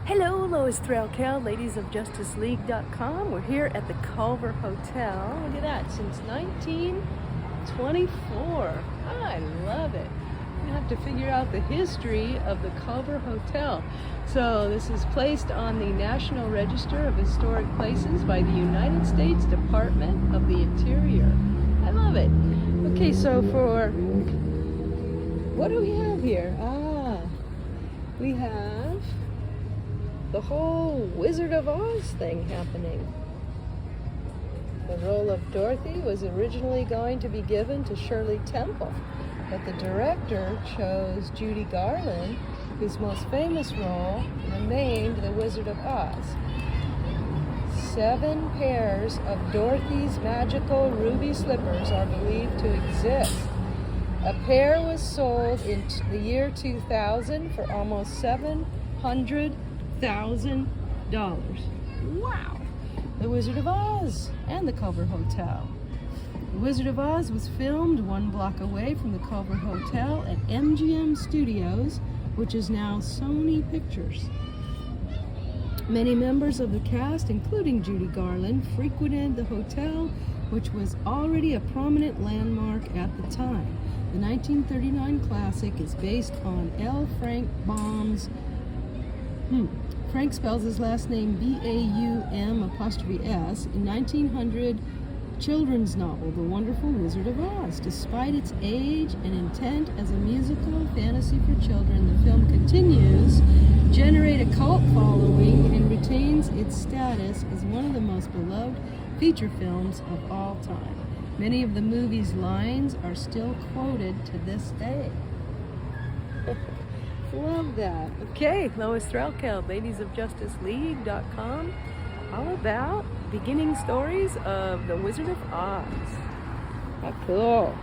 Hello, Lois Threlkel, ladiesofjusticeleague.com. We're here at the Culver Hotel. Look at that, since 1924. I love it. We have to figure out the history of the Culver Hotel. So this is placed on the National Register of Historic Places by the United States Department of the Interior. I love it. Okay, so what do we have here? We have the whole Wizard of Oz thing happening. The role of Dorothy was originally going to be given to Shirley Temple, but the director chose Judy Garland, whose most famous role remained the Wizard of Oz. 7 pairs of Dorothy's magical ruby slippers are believed to exist. A pair was sold in the year 2000 for almost $700,000. Wow! The Wizard of Oz and the Culver Hotel. The Wizard of Oz was filmed 1 block away from the Culver Hotel at MGM Studios, which is now Sony Pictures. Many members of the cast, including Judy Garland, frequented the hotel, which was already a prominent landmark at the time. The 1939 classic is based on L. Frank Baum's Frank spells his last name B-A-U-M''S, in 1900 children's novel, The Wonderful Wizard of Oz. Despite its age and intent as a musical fantasy for children, the film continues to generate a cult following and retains its status as one of the most beloved feature films of all time. Many of the movie's lines are still quoted to this day. Love that. Okay, Lois Threlkel, ladiesofjusticeleague.com, all about beginning stories of the Wizard of Oz. How cool.